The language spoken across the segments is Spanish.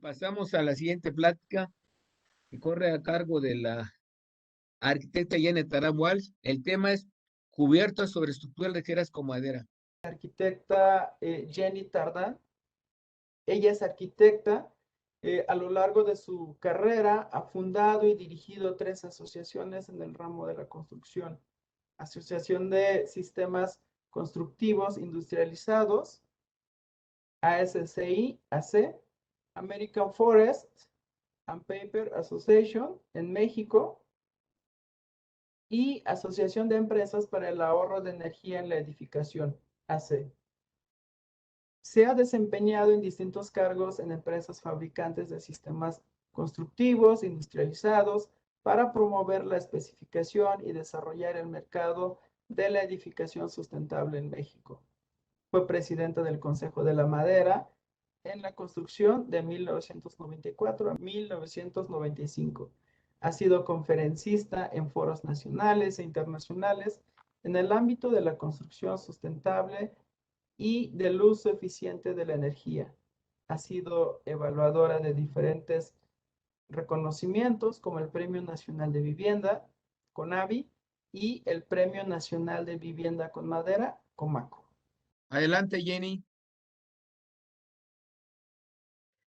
Pasamos a la siguiente plática que corre a cargo de la arquitecta Jenny Tarán Walsh. El tema es cubiertas sobre estructuras ligeras con madera. Arquitecta Jenny Tardán. Ella es arquitecta. A lo largo de su carrera ha fundado y dirigido 3 asociaciones en el ramo de la construcción. Asociación de Sistemas Constructivos Industrializados, ASCI, AC, American Forest and Paper Association en México y Asociación de Empresas para el Ahorro de Energía en la Edificación, AC. Se ha desempeñado en distintos cargos en empresas fabricantes de sistemas constructivos, industrializados, para promover la especificación y desarrollar el mercado de la edificación sustentable en México. Fue presidenta del Consejo de la Madera en la construcción de 1994 a 1995. Ha sido conferencista en foros nacionales e internacionales en el ámbito de la construcción sustentable y del uso eficiente de la energía. Ha sido evaluadora de diferentes reconocimientos como el Premio Nacional de Vivienda, CONAVI, y el Premio Nacional de Vivienda con Madera, COMACO. Adelante, Jenny.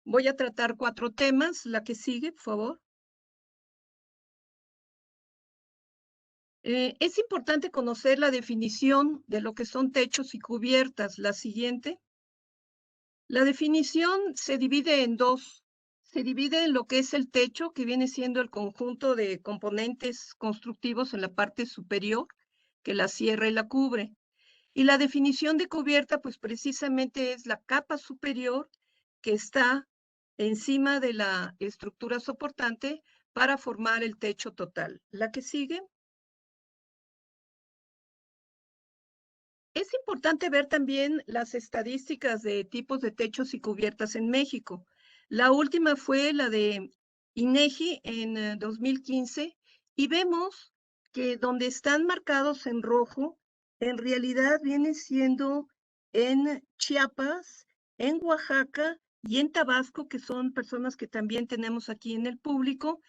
Voy a tratar 4 temas. La que sigue, por favor. Es importante conocer la definición de lo que son techos y cubiertas. La siguiente. La definición se divide en 2. Se divide en lo que es el techo, que viene siendo el conjunto de componentes constructivos en la parte superior, que la cierra y la cubre. Y la definición de cubierta, pues precisamente es la capa superior que está encima de la estructura soportante para formar el techo total. La que sigue. Es importante ver también las estadísticas de tipos de techos y cubiertas en México. La última fue la de INEGI en 2015 y vemos que donde están marcados en rojo, en realidad viene siendo en Chiapas, en Oaxaca y en Tabasco, que son personas que también tenemos aquí en el público,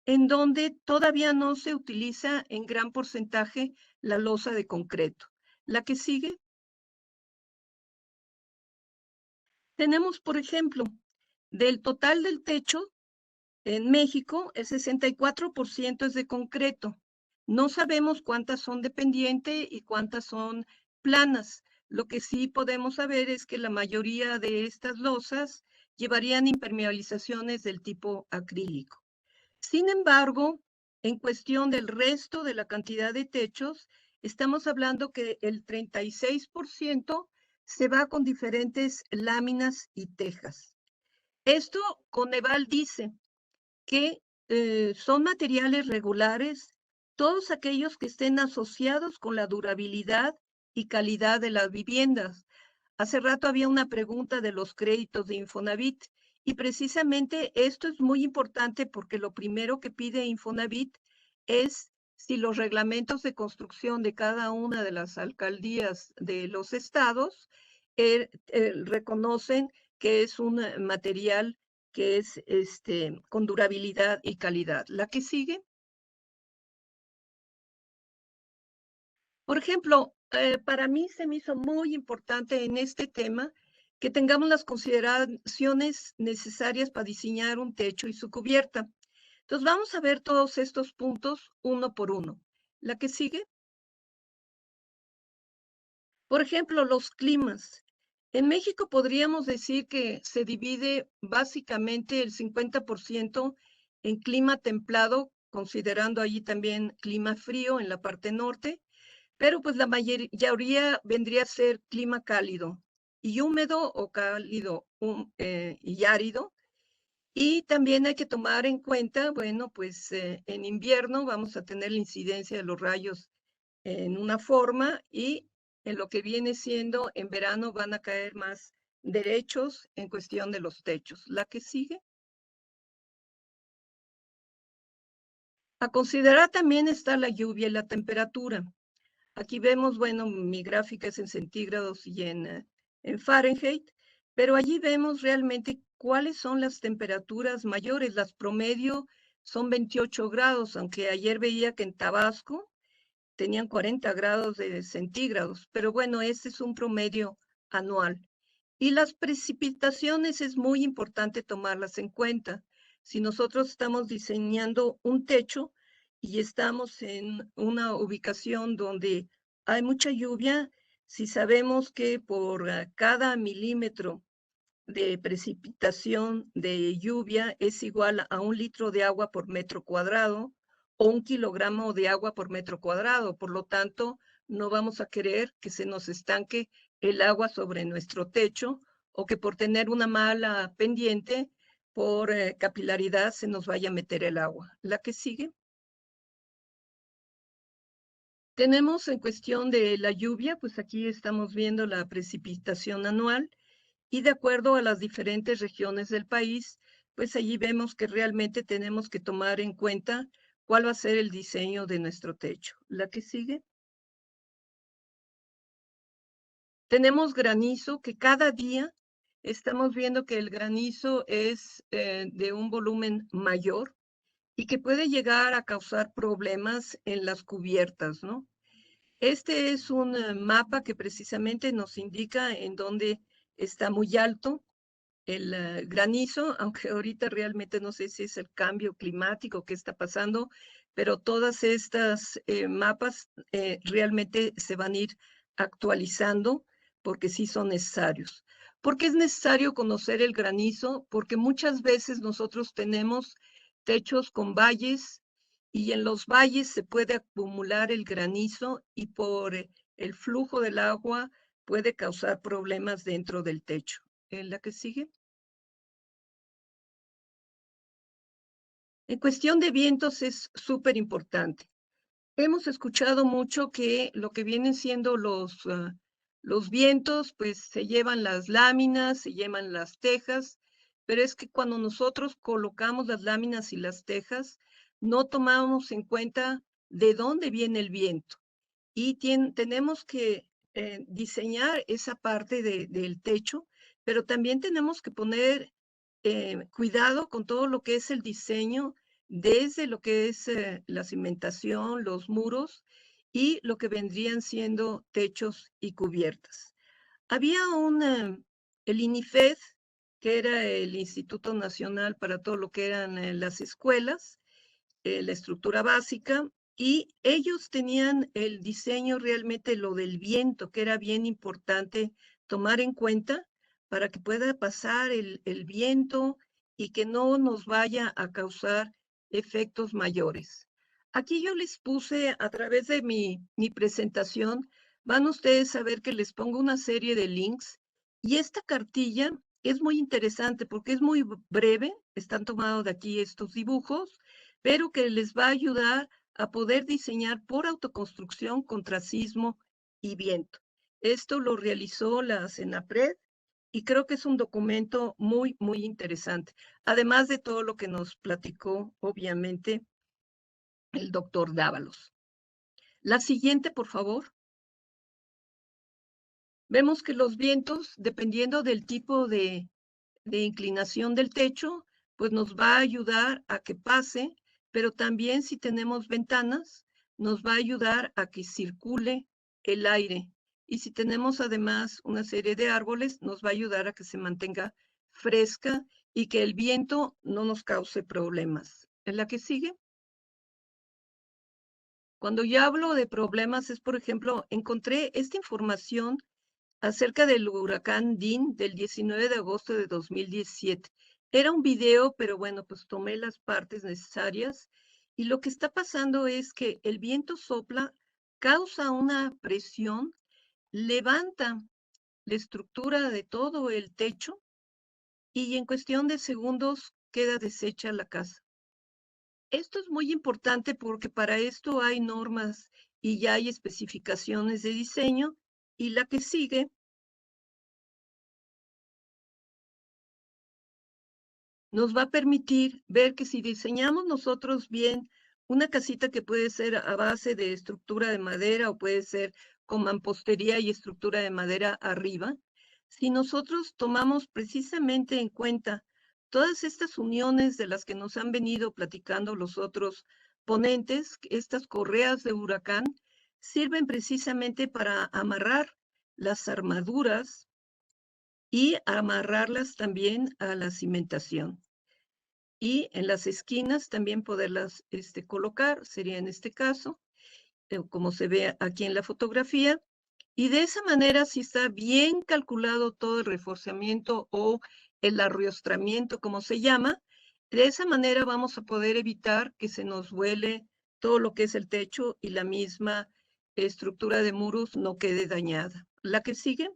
en donde todavía no se utiliza en gran porcentaje la losa de concreto. La que sigue. Tenemos, por ejemplo, del total del techo en México, el 64% es de concreto. No sabemos cuántas son de pendiente y cuántas son planas. Lo que sí podemos saber es que la mayoría de estas losas llevarían impermeabilizaciones del tipo acrílico. Sin embargo, en cuestión del resto de la cantidad de techos, estamos hablando que el 36% se va con diferentes láminas y tejas. Esto, Coneval dice que son materiales regulares, todos aquellos que estén asociados con la durabilidad y calidad de las viviendas. Hace rato había una pregunta de los créditos de Infonavit y precisamente esto es muy importante porque lo primero que pide Infonavit es si los reglamentos de construcción de cada una de las alcaldías de los estados reconocen que es un material que es con durabilidad y calidad. La que sigue. Por ejemplo, para mí se me hizo muy importante en este tema que tengamos las consideraciones necesarias para diseñar un techo y su cubierta. Entonces vamos a ver todos estos puntos uno por uno. La que sigue. Por ejemplo, los climas. En México podríamos decir que se divide básicamente el 50% en clima templado, considerando allí también clima frío en la parte norte, pero pues la mayoría vendría a ser clima cálido y húmedo o cálido y árido. Y también hay que tomar en cuenta, bueno, pues en invierno vamos a tener la incidencia de los rayos en una forma y en lo que viene siendo en verano van a caer más derechos en cuestión de los techos. La que sigue. A considerar también está la lluvia y la temperatura. Aquí vemos, bueno, mi gráfica es en centígrados y en Fahrenheit, pero allí vemos realmente cuáles son las temperaturas mayores. Las promedio son 28 grados, aunque ayer veía que en Tabasco tenían 40 grados centígrados, pero bueno, este es un promedio anual. Y las precipitaciones es muy importante tomarlas en cuenta. Si nosotros estamos diseñando un techo y estamos en una ubicación donde hay mucha lluvia, si sabemos que por cada milímetro de precipitación de lluvia es igual a 1 litro de agua por metro cuadrado o 1 kilogramo de agua por metro cuadrado. Por lo tanto, no vamos a querer que se nos estanque el agua sobre nuestro techo o que por tener una mala pendiente, por capilaridad, se nos vaya a meter el agua. La que sigue. Tenemos en cuestión de la lluvia, pues aquí estamos viendo la precipitación anual. Y de acuerdo a las diferentes regiones del país, pues allí vemos que realmente tenemos que tomar en cuenta cuál va a ser el diseño de nuestro techo. La que sigue. Tenemos granizo, que cada día estamos viendo que el granizo es de un volumen mayor y que puede llegar a causar problemas en las cubiertas, ¿no? Este es un mapa que precisamente nos indica en dónde está muy alto el granizo, aunque ahorita realmente no sé si es el cambio climático que está pasando, pero todas estas mapas realmente se van a ir actualizando porque sí son necesarios. ¿Por qué es necesario conocer el granizo? Porque muchas veces nosotros tenemos techos con valles y en los valles se puede acumular el granizo y por el flujo del agua puede causar problemas dentro del techo. La que sigue. En cuestión de vientos es súper importante. Hemos escuchado mucho que lo que vienen siendo los vientos, pues se llevan las láminas, se llevan las tejas, pero es que cuando nosotros colocamos las láminas y las tejas, no tomamos en cuenta de dónde viene el viento. Y tenemos que diseñar esa parte del techo, pero también tenemos que poner cuidado con todo lo que es el diseño, desde lo que es la cimentación, los muros y lo que vendrían siendo techos y cubiertas. Había el INIFED, que era el Instituto Nacional para todo lo que eran las escuelas, la estructura básica, y ellos tenían el diseño realmente lo del viento, que era bien importante tomar en cuenta para que pueda pasar el viento y que no nos vaya a causar efectos mayores. Aquí yo les puse a través de mi presentación, van ustedes a ver que les pongo una serie de links y esta cartilla es muy interesante porque es muy breve, están tomados de aquí estos dibujos, pero que les va a ayudar a poder diseñar por autoconstrucción contra sismo y viento. Esto lo realizó la CENAPRED y creo que es un documento muy, muy interesante, además de todo lo que nos platicó, obviamente, el doctor Dávalos. La siguiente, por favor. Vemos que los vientos, dependiendo del tipo de inclinación del techo, pues nos va a ayudar a que pase, pero también si tenemos ventanas, nos va a ayudar a que circule el aire. Y si tenemos además una serie de árboles, nos va a ayudar a que se mantenga fresca y que el viento no nos cause problemas. ¿En la que sigue? Cuando yo hablo de problemas es, por ejemplo, encontré esta información acerca del huracán Dean del 19 de agosto de 2017. Era un video, pero bueno, pues tomé las partes necesarias y lo que está pasando es que el viento sopla, causa una presión, levanta la estructura de todo el techo y en cuestión de segundos queda deshecha la casa. Esto es muy importante porque para esto hay normas y ya hay especificaciones de diseño y la que sigue nos va a permitir ver que si diseñamos nosotros bien una casita que puede ser a base de estructura de madera o puede ser con mampostería y estructura de madera arriba, si nosotros tomamos precisamente en cuenta Todas estas uniones de las que nos han venido platicando los otros ponentes, estas correas de huracán, sirven precisamente para amarrar las armaduras y amarrarlas también a la cimentación. Y en las esquinas también poderlas colocar, sería en este caso, como se ve aquí en la fotografía. Y de esa manera, si está bien calculado todo el reforzamiento o el arriostramiento, como se llama, de esa manera vamos a poder evitar que se nos vuele todo lo que es el techo y la misma estructura de muros no quede dañada. La que sigue.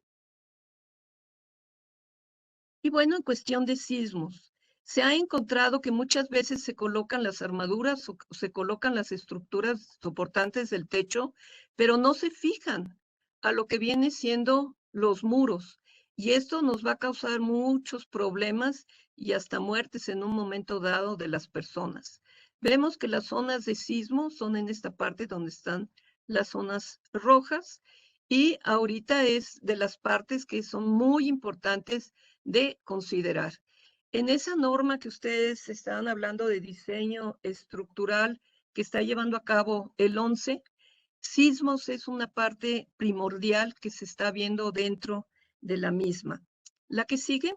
Y bueno, en cuestión de sismos, se ha encontrado que muchas veces se colocan las armaduras o se colocan las estructuras soportantes del techo, pero no se fijan a lo que viene siendo los muros. Y esto nos va a causar muchos problemas y hasta muertes en un momento dado de las personas. Vemos que las zonas de sismo son en esta parte donde están las zonas rojas y ahorita es de las partes que son muy importantes de considerar. En esa norma que ustedes estaban hablando de diseño estructural que está llevando a cabo el 11, sismos es una parte primordial que se está viendo dentro de la misma. La que sigue.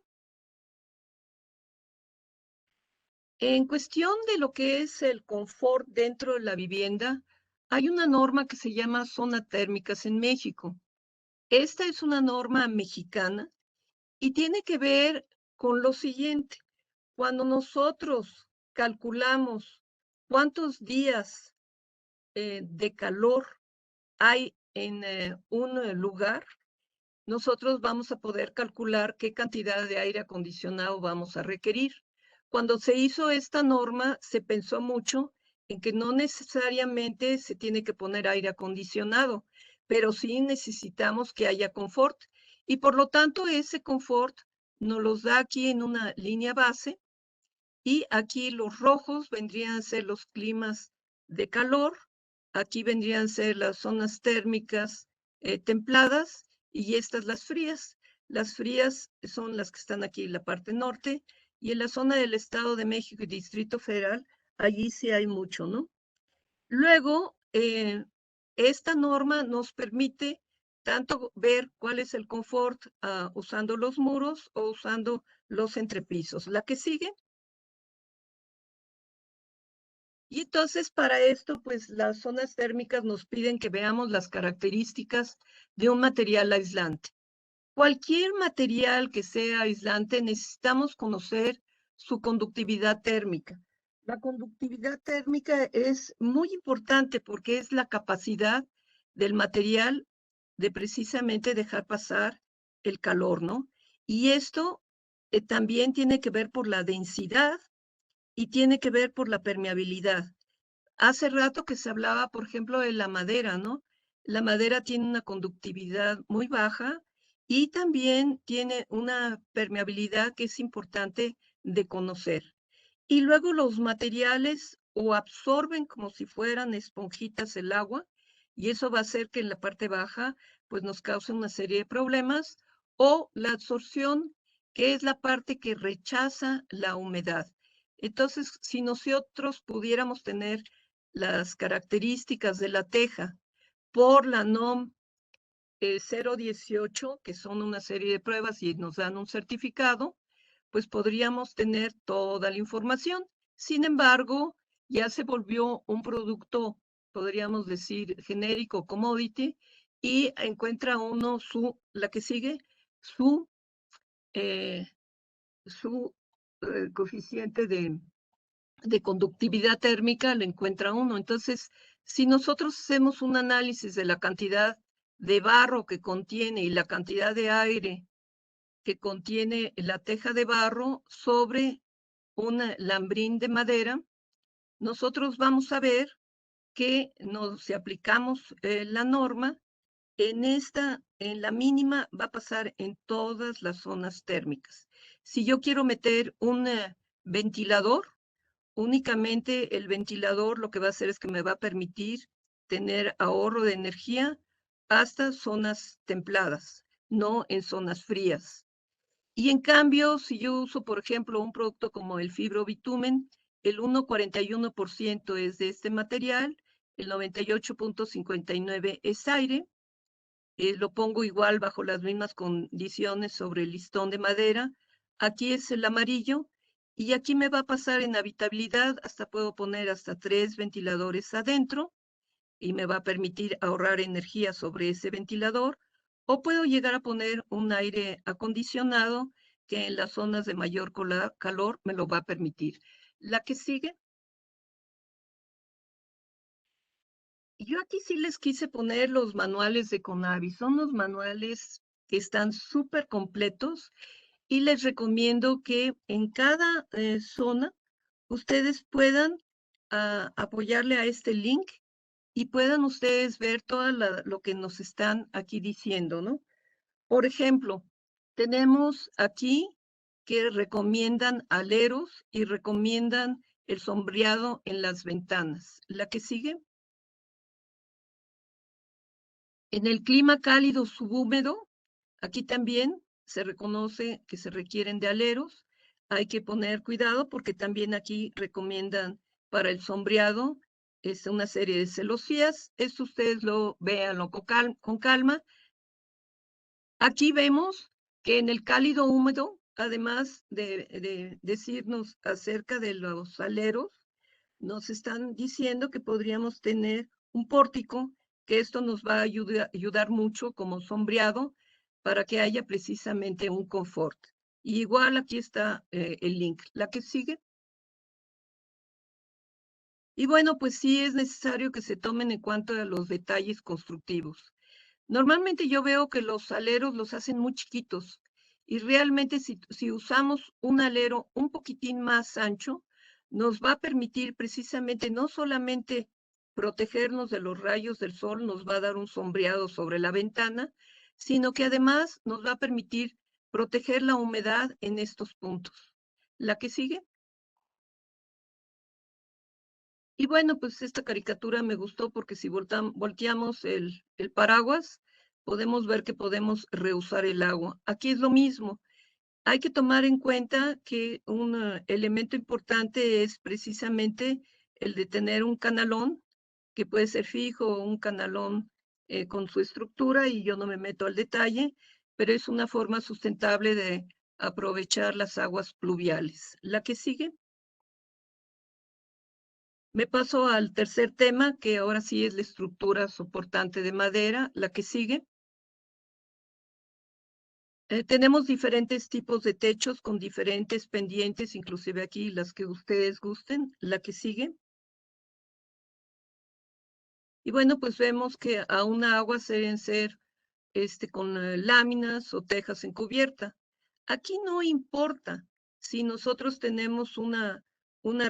En cuestión de lo que es el confort dentro de la vivienda, hay una norma que se llama zona térmicas en México. Esta es una norma mexicana y tiene que ver con lo siguiente. Cuando nosotros calculamos cuántos días de calor hay en un lugar, nosotros vamos a poder calcular qué cantidad de aire acondicionado vamos a requerir. Cuando se hizo esta norma, se pensó mucho en que no necesariamente se tiene que poner aire acondicionado, pero sí necesitamos que haya confort. Y por lo tanto, ese confort nos los da aquí en una línea base. Y aquí los rojos vendrían a ser los climas de calor, aquí vendrían a ser las zonas térmicas templadas y estas las frías. Las frías son las que están aquí en la parte norte y en la zona del Estado de México y Distrito Federal, allí sí hay mucho, ¿no? Luego, esta norma nos permite tanto ver cuál es el confort usando los muros o usando los entrepisos. La que sigue. Y entonces para esto, pues las zonas térmicas nos piden que veamos las características de un material aislante. Cualquier material que sea aislante necesitamos conocer su conductividad térmica. La conductividad térmica es muy importante porque es la capacidad del material de precisamente dejar pasar el calor, ¿no? Y esto también tiene que ver por la densidad y tiene que ver por la permeabilidad. Hace rato que se hablaba, por ejemplo, de la madera, ¿no? La madera tiene una conductividad muy baja y también tiene una permeabilidad que es importante de conocer. Y luego los materiales o absorben como si fueran esponjitas el agua y eso va a hacer que en la parte baja pues nos cause una serie de problemas o la absorción, que es la parte que rechaza la humedad. Entonces, si nosotros pudiéramos tener las características de la teja por la NOM 018, que son una serie de pruebas y nos dan un certificado, pues podríamos tener toda la información. Sin embargo, ya se volvió un producto, podríamos decir, genérico, commodity, y encuentra uno la que sigue, su coeficiente de conductividad térmica, lo encuentra uno. Entonces, si nosotros hacemos un análisis de la cantidad de barro que contiene y la cantidad de aire que contiene la teja de barro sobre un lambrín de madera, nosotros vamos a ver que si aplicamos la norma, en la mínima va a pasar en todas las zonas térmicas. Si yo quiero meter un ventilador, únicamente el ventilador lo que va a hacer es que me va a permitir tener ahorro de energía hasta zonas templadas, no en zonas frías. Y en cambio, si yo uso, por ejemplo, un producto como el fibrobitumen, el 1,41% es de este material, el 98,59% es aire. Lo pongo igual bajo las mismas condiciones sobre el listón de madera. Aquí es el amarillo y aquí me va a pasar en habitabilidad, hasta puedo poner hasta 3 ventiladores adentro y me va a permitir ahorrar energía sobre ese ventilador, o puedo llegar a poner un aire acondicionado que en las zonas de mayor calor me lo va a permitir. La que sigue. Yo aquí sí les quise poner los manuales de Conavi. Son los manuales que están súper completos y les recomiendo que en cada zona ustedes puedan apoyarle a este link y puedan ustedes ver todo lo que nos están aquí diciendo, ¿no? Por ejemplo, tenemos aquí que recomiendan aleros y recomiendan el sombreado en las ventanas. La que sigue. En el clima cálido subhúmedo, aquí también se reconoce que se requieren de aleros. Hay que poner cuidado porque también aquí recomiendan para el sombreado una serie de celosías. Esto ustedes lo véanlo con calma. Aquí vemos que en el cálido húmedo, además de decirnos acerca de los aleros, nos están diciendo que podríamos tener un pórtico, que esto nos va a ayudar mucho como sombreado para que haya precisamente un confort. Y igual aquí está el link. La que sigue. Y bueno, pues sí es necesario que se tomen en cuenta los detalles constructivos. Normalmente yo veo que los aleros los hacen muy chiquitos y realmente si usamos un alero un poquitín más ancho, nos va a permitir precisamente no solamente protegernos de los rayos del sol, nos va a dar un sombreado sobre la ventana, sino que además nos va a permitir proteger la humedad en estos puntos. La que sigue. Y bueno, pues esta caricatura me gustó porque si volteamos el paraguas, podemos ver que podemos reusar el agua. Aquí es lo mismo. Hay que tomar en cuenta que un elemento importante es precisamente el de tener un canalón, que puede ser fijo o un canalón con su estructura, y yo no me meto al detalle, pero es una forma sustentable de aprovechar las aguas pluviales. La que sigue. Me paso al tercer tema, que ahora sí es la estructura soportante de madera. La que sigue. Tenemos diferentes tipos de techos con diferentes pendientes, inclusive aquí las que ustedes gusten. La que sigue. Y bueno, pues vemos que a una agua se deben ser con láminas o tejas en cubierta. Aquí no importa si nosotros tenemos una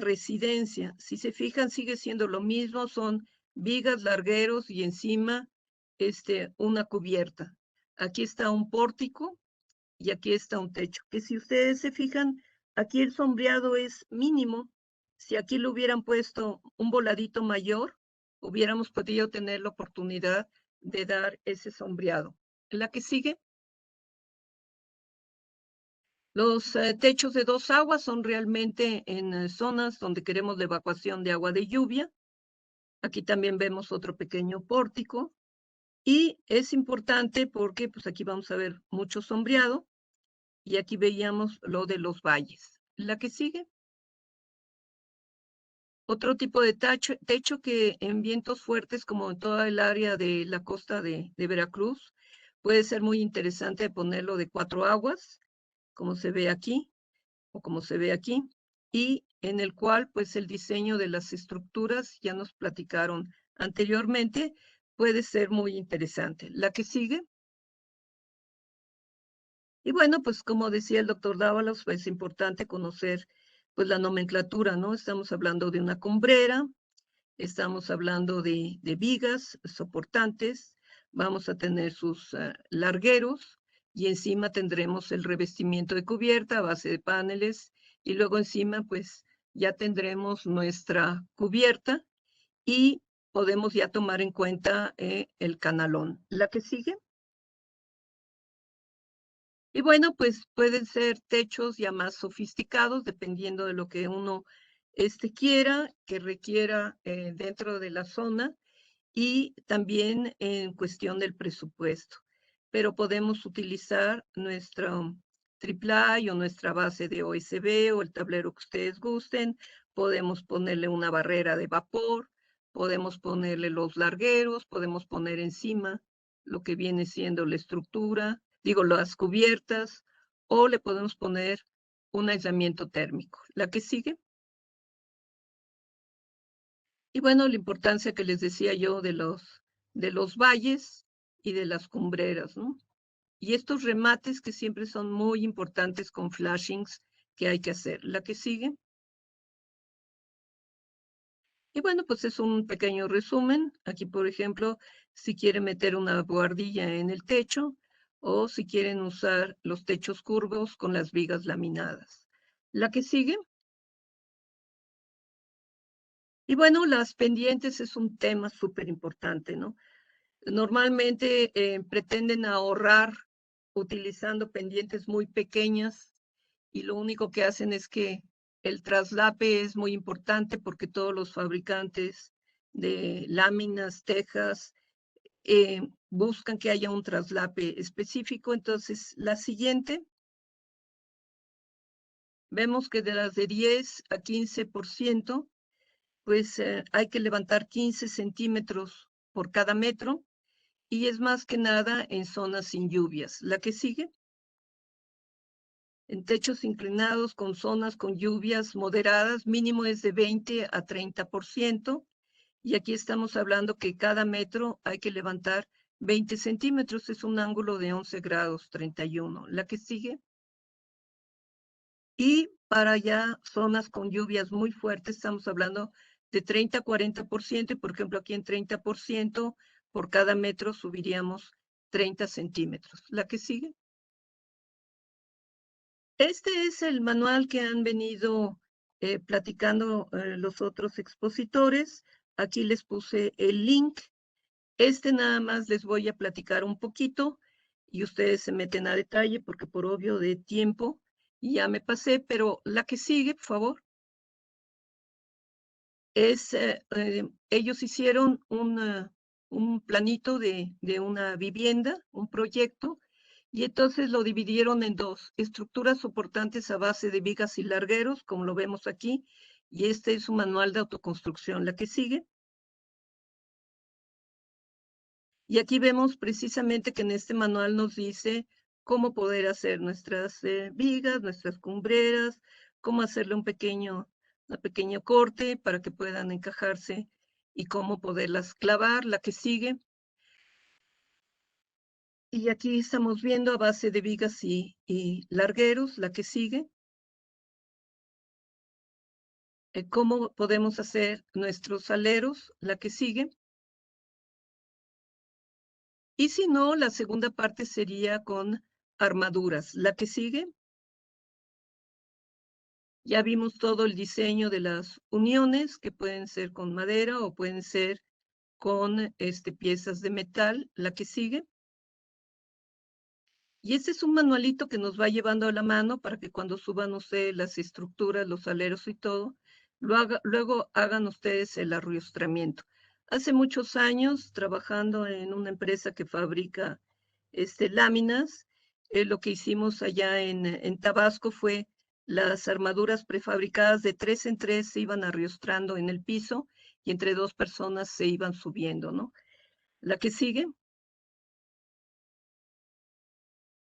residencia. Si se fijan, sigue siendo lo mismo, son vigas, largueros y encima una cubierta. Aquí está un pórtico y aquí está un techo, que si ustedes se fijan, aquí el sombreado es mínimo. Si aquí le hubieran puesto un voladito mayor, hubiéramos podido tener la oportunidad de dar ese sombreado. La que sigue. Los techos de dos aguas son realmente en zonas donde queremos la evacuación de agua de lluvia. Aquí también vemos otro pequeño pórtico. Y es importante porque pues aquí vamos a ver mucho sombreado. Y aquí veíamos lo de los valles. La que sigue. Otro tipo de techo que en vientos fuertes, como en toda el área de la costa de Veracruz, puede ser muy interesante ponerlo de 4 aguas, como se ve aquí, o como se ve aquí, y en el cual, pues, el diseño de las estructuras, ya nos platicaron anteriormente, puede ser muy interesante. La que sigue. Y bueno, pues como decía el doctor Dávalos, pues es importante conocer pues la nomenclatura, ¿no? Estamos hablando de una cumbrera, estamos hablando de vigas soportantes, vamos a tener sus largueros y encima tendremos el revestimiento de cubierta a base de paneles y luego encima pues ya tendremos nuestra cubierta y podemos ya tomar en cuenta el canalón. La que sigue. Y bueno, pues pueden ser techos ya más sofisticados, dependiendo de lo que uno quiera, que requiera dentro de la zona y también en cuestión del presupuesto. Pero podemos utilizar nuestra AAA o nuestra base de OSB o el tablero que ustedes gusten. Podemos ponerle una barrera de vapor, podemos ponerle los largueros, podemos poner encima lo que viene siendo la estructura, las cubiertas, o le podemos poner un aislamiento térmico. La que sigue. Y bueno, la importancia que les decía yo de los valles y de las cumbreras, ¿no? Y estos remates que siempre son muy importantes con flashings que hay que hacer. La que sigue. Y bueno, pues es un pequeño resumen. Aquí, por ejemplo, si quieren meter una buhardilla en el techo o si quieren usar los techos curvos con las vigas laminadas. La que sigue. Y bueno, las pendientes es un tema súper importante, ¿no? Normalmente pretenden ahorrar utilizando pendientes muy pequeñas y lo único que hacen es que el traslape es muy importante porque todos los fabricantes de láminas, tejas, buscan que haya un traslape específico. Entonces, la siguiente, vemos que de las de 10 a 15%, pues hay que levantar 15 centímetros por cada metro. Y es más que nada en zonas sin lluvias. La que sigue. En techos inclinados con zonas con lluvias moderadas, mínimo es de 20 a 30%. Y aquí estamos hablando que cada metro hay que levantar 20 centímetros. Es un ángulo de 11 grados 31. La que sigue. Y para ya zonas con lluvias muy fuertes, estamos hablando de 30 a 40%. Y por ejemplo, aquí en 30%, por cada metro subiríamos 30 centímetros. La que sigue. Este es el manual que han venido platicando los otros expositores. Aquí les puse el link. Nada más les voy a platicar un poquito y ustedes se meten a detalle porque por obvio de tiempo ya me pasé, pero la que sigue, por favor, es, ellos hicieron un planito de una vivienda, un proyecto, y entonces lo dividieron en dos: estructuras soportantes a base de vigas y largueros, como lo vemos aquí, y este es un manual de autoconstrucción. La que sigue. Y aquí vemos precisamente que en este manual nos dice cómo poder hacer nuestras vigas, nuestras cumbreras, cómo hacerle un pequeño corte para que puedan encajarse y cómo poderlas clavar. La que sigue. Y aquí estamos viendo a base de vigas y largueros. La que sigue. Cómo podemos hacer nuestros aleros. La que sigue. Y si no, la segunda parte sería con armaduras. La que sigue. Ya vimos todo el diseño de las uniones, que pueden ser con madera o pueden ser con piezas de metal. La que sigue. Y este es un manualito que nos va llevando a la mano para que cuando suban ustedes las estructuras, los aleros y todo, luego hagan ustedes el arriostramiento. Hace muchos años, trabajando en una empresa que fabrica láminas, lo que hicimos allá en Tabasco fue las armaduras prefabricadas de 3 en 3 se iban arriostrando en el piso y entre 2 personas se iban subiendo, ¿no? La que sigue.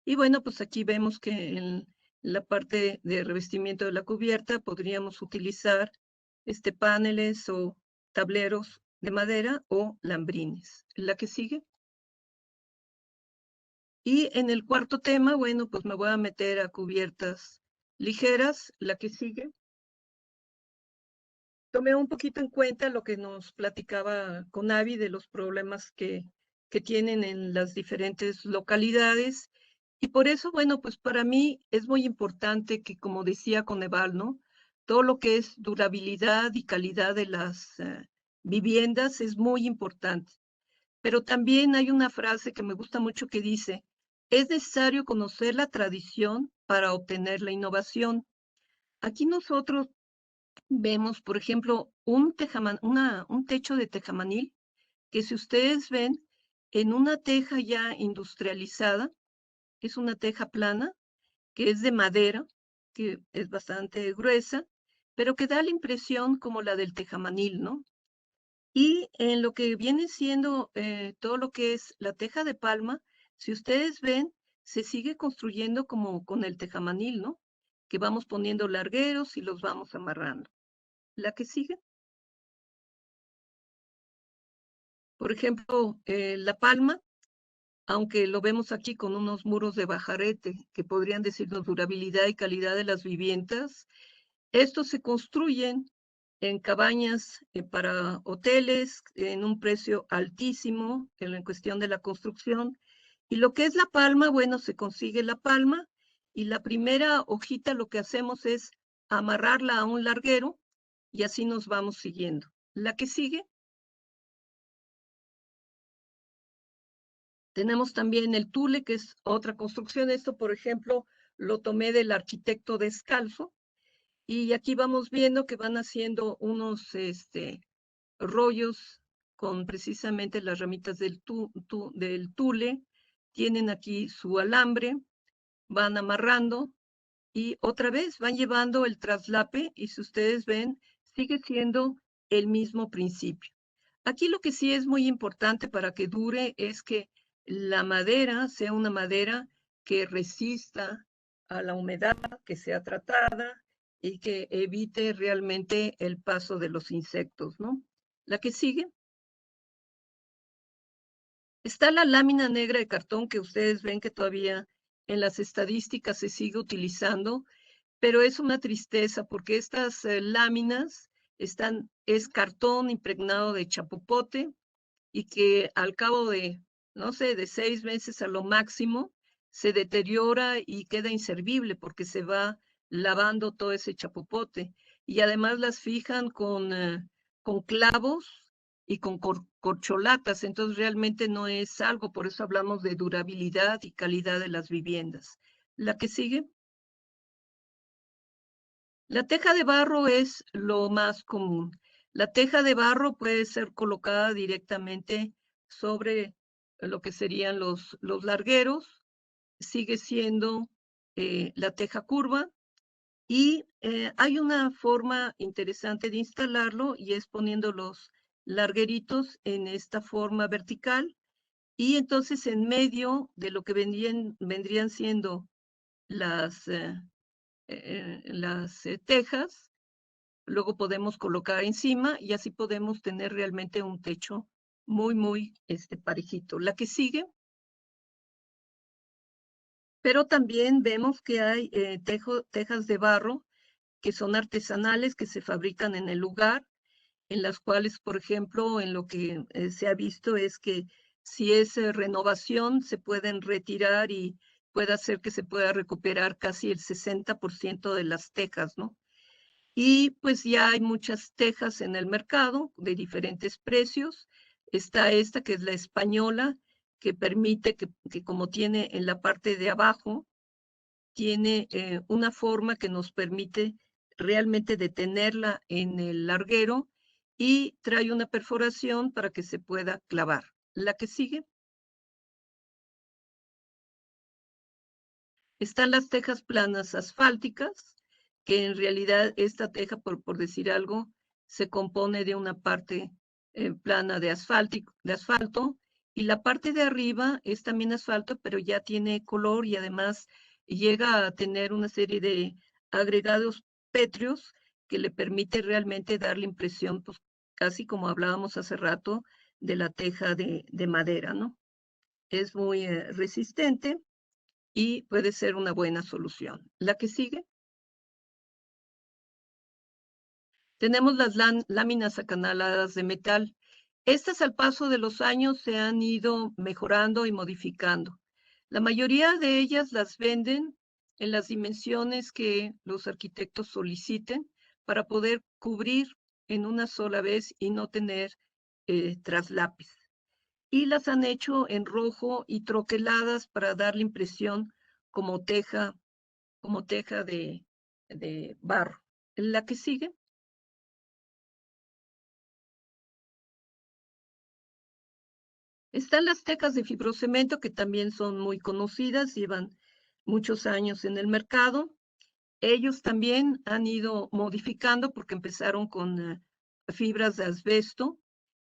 Y bueno, pues aquí vemos que en la parte de revestimiento de la cubierta podríamos utilizar paneles o tableros de madera o lambrines. La que sigue. Y en el cuarto tema, bueno, pues me voy a meter a cubiertas ligeras. La que sigue. Tomé un poquito en cuenta lo que nos platicaba Conavi de los problemas que tienen en las diferentes localidades. Y por eso, bueno, pues para mí es muy importante que, como decía Coneval, ¿no? Todo lo que es durabilidad y calidad de las viviendas es muy importante. Pero también hay una frase que me gusta mucho que dice, es necesario conocer la tradición para obtener la innovación. Aquí nosotros vemos, por ejemplo, un techo de tejamanil, que si ustedes ven, en una teja ya industrializada, es una teja plana, que es de madera, que es bastante gruesa, pero que da la impresión como la del tejamanil, ¿no? Y en lo que viene siendo todo lo que es la teja de palma, si ustedes ven, se sigue construyendo como con el tejamanil, ¿no? Que vamos poniendo largueros y los vamos amarrando. La que sigue, por ejemplo, la palma, aunque lo vemos aquí con unos muros de bajarete que podrían decirnos durabilidad y calidad de las viviendas, estos se construyen en cabañas para hoteles en un precio altísimo en cuestión de la construcción. Y lo que es la palma, bueno, se consigue la palma y la primera hojita lo que hacemos es amarrarla a un larguero y así nos vamos siguiendo. La que sigue, tenemos también el tule, que es otra construcción. Esto, por ejemplo, lo tomé del arquitecto Descalzo. Y aquí vamos viendo que van haciendo unos rollos con precisamente las ramitas del tule. Tienen aquí su alambre, van amarrando y otra vez van llevando el traslape y si ustedes ven, sigue siendo el mismo principio. Aquí lo que sí es muy importante para que dure es que la madera sea una madera que resista a la humedad, que sea tratada y que evite realmente el paso de los insectos, ¿no? La que sigue. Está la lámina negra de cartón que ustedes ven que todavía en las estadísticas se sigue utilizando, pero es una tristeza porque estas láminas es cartón impregnado de chapopote y que al cabo de, no sé, de 6 meses a lo máximo, se deteriora y queda inservible porque se va lavando todo ese chapopote. Y además las fijan con clavos y con corcholatas, entonces realmente no es algo, por eso hablamos de durabilidad y calidad de las viviendas. La que sigue. La teja de barro es lo más común. La teja de barro puede ser colocada directamente sobre lo que serían los largueros. Sigue siendo la teja curva y hay una forma interesante de instalarlo y es poniendo los largueritos en esta forma vertical y entonces en medio de lo que vendrían siendo las, tejas. Luego podemos colocar encima y así podemos tener realmente un techo muy parejito. La que sigue. Pero también vemos que hay tejas de barro que son artesanales, que se fabrican en el lugar, en las cuales, por ejemplo, en lo que se ha visto es que si es renovación, se pueden retirar y puede hacer que se pueda recuperar casi el 60% de las tejas, ¿no? Y pues ya hay muchas tejas en el mercado de diferentes precios. Está esta que es la española, que permite que como tiene en la parte de abajo, tiene una forma que nos permite realmente detenerla en el larguero y trae una perforación para que se pueda clavar. La que sigue. Están las tejas planas asfálticas, que en realidad esta teja, por decir algo, se compone de una parte plana de asfalto y la parte de arriba es también asfalto, pero ya tiene color y además llega a tener una serie de agregados pétreos que le permite realmente dar la impresión, pues casi como hablábamos hace rato, de la teja de madera, ¿no? Es muy resistente y puede ser una buena solución. La que sigue. Tenemos las láminas acanaladas de metal. Estas al paso de los años se han ido mejorando y modificando. La mayoría de ellas las venden en las dimensiones que los arquitectos soliciten para poder cubrir en una sola vez y no tener traslapes. y las han hecho en rojo y troqueladas para dar la impresión como teja de barro. La que sigue. Están las tejas de fibrocemento, que también son muy conocidas, llevan muchos años en el mercado. Ellos también han ido modificando porque empezaron con fibras de asbesto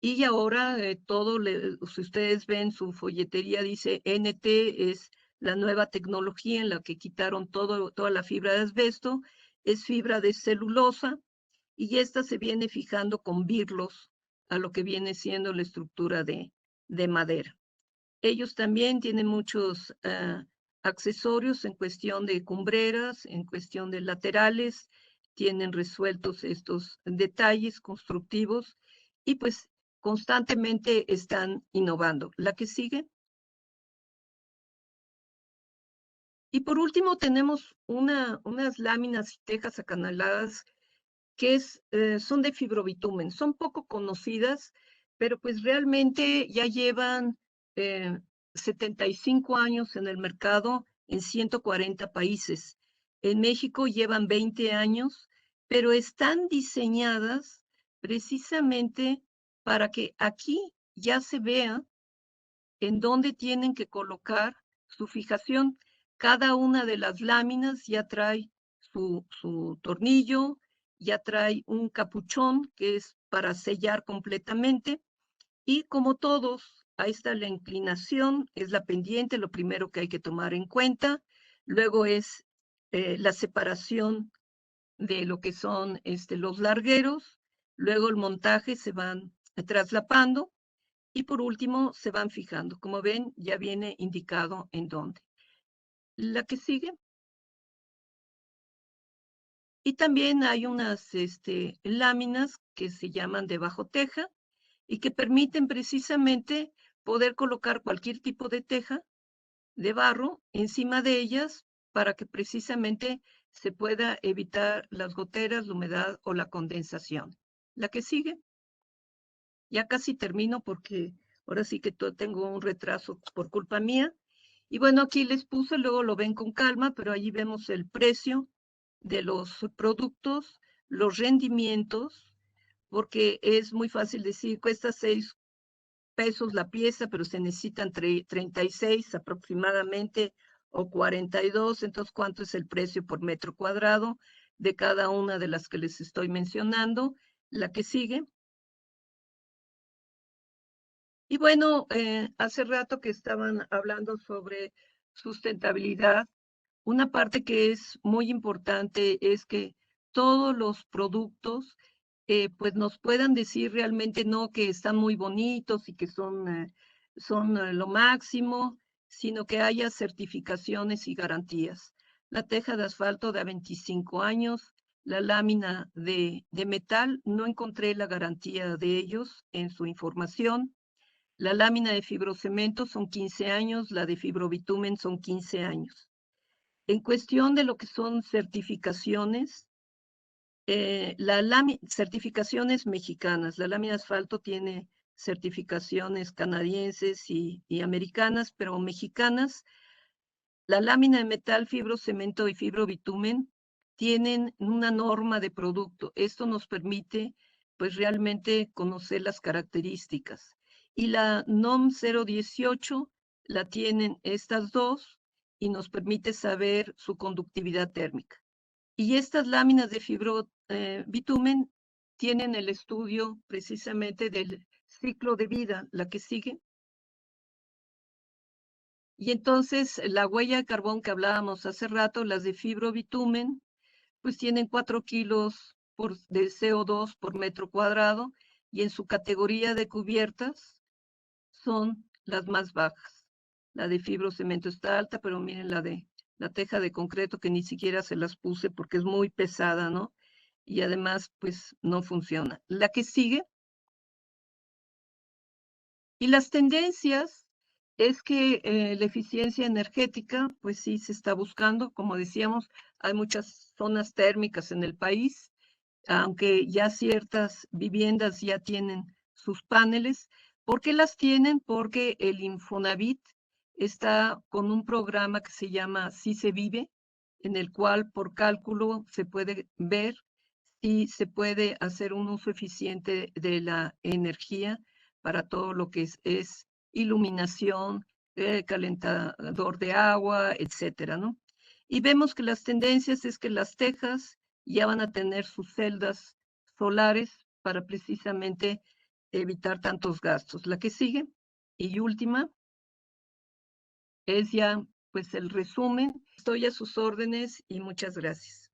y ahora si ustedes ven su folletería dice NT, es la nueva tecnología en la que quitaron toda la fibra de asbesto, es fibra de celulosa y esta se viene fijando con birlos a lo que viene siendo la estructura de madera. Ellos también tienen muchos accesorios en cuestión de cumbreras, en cuestión de laterales, tienen resueltos estos detalles constructivos y pues constantemente están innovando. La que sigue. Y por último tenemos unas láminas y tejas acanaladas que son de fibrobitumen. Son poco conocidas, pero pues realmente ya llevan 75 años en el mercado en 140 países. En México llevan 20 años, pero están diseñadas precisamente para que aquí ya se vea en dónde tienen que colocar su fijación. Cada una de las láminas ya trae su tornillo, ya trae un capuchón que es para sellar completamente. Y como todos, ahí está la inclinación, es la pendiente, lo primero que hay que tomar en cuenta. Luego es la separación de lo que son los largueros. Luego el montaje se van traslapando. Y por último, se van fijando. Como ven, ya viene indicado en dónde. La que sigue. Y también hay unas láminas que se llaman de bajo teja y que permiten precisamente poder colocar cualquier tipo de teja de barro encima de ellas para que precisamente se pueda evitar las goteras, la humedad o la condensación. La que sigue. Ya casi termino porque ahora sí que tengo un retraso por culpa mía. Y bueno, aquí les puse, luego lo ven con calma, pero allí vemos el precio de los productos, los rendimientos, porque es muy fácil decir, cuesta 6 pesos la pieza, pero se necesitan 36 aproximadamente o 42. Entonces, ¿cuánto es el precio por metro cuadrado de cada una de las que les estoy mencionando? La que sigue. Y bueno, hace rato que estaban hablando sobre sustentabilidad. Una parte que es muy importante es que todos los productos pues nos puedan decir realmente no que están muy bonitos y que son lo máximo, sino que haya certificaciones y garantías. La teja de asfalto de 25 años, la lámina de metal, no encontré la garantía de ellos en su información. La lámina de fibrocemento son 15 años, la de fibrobitumen son 15 años. En cuestión de lo que son certificaciones, certificaciones mexicanas, la lámina de asfalto tiene certificaciones canadienses y americanas, pero mexicanas. La lámina de metal, fibrocemento y fibrobitumen tienen una norma de producto. Esto nos permite, pues, realmente conocer las características. Y la NOM 018 la tienen estas dos y nos permite saber su conductividad térmica. Y estas láminas de fibrobitumen tienen el estudio precisamente del ciclo de vida, la que sigue. Y entonces la huella de carbón que hablábamos hace rato, las de fibrobitumen, pues tienen 4 kilos de CO2 por metro cuadrado y en su categoría de cubiertas son las más bajas. La de fibrocemento está alta, pero miren la teja de concreto que ni siquiera se las puse porque es muy pesada, ¿no? Y además, pues no funciona. La que sigue. Y las tendencias es que la eficiencia energética, pues sí se está buscando, como decíamos, hay muchas zonas térmicas en el país, aunque ya ciertas viviendas ya tienen sus paneles, ¿Por qué las tienen? Porque el Infonavit está con un programa que se llama Sí se vive, en el cual por cálculo se puede ver si se puede hacer un uso eficiente de la energía para todo lo que es iluminación, calentador de agua, etcétera, ¿no? Y vemos que las tendencias es que las tejas ya van a tener sus celdas solares para precisamente evitar tantos gastos. La que sigue y última es ya pues el resumen. Estoy a sus órdenes y muchas gracias.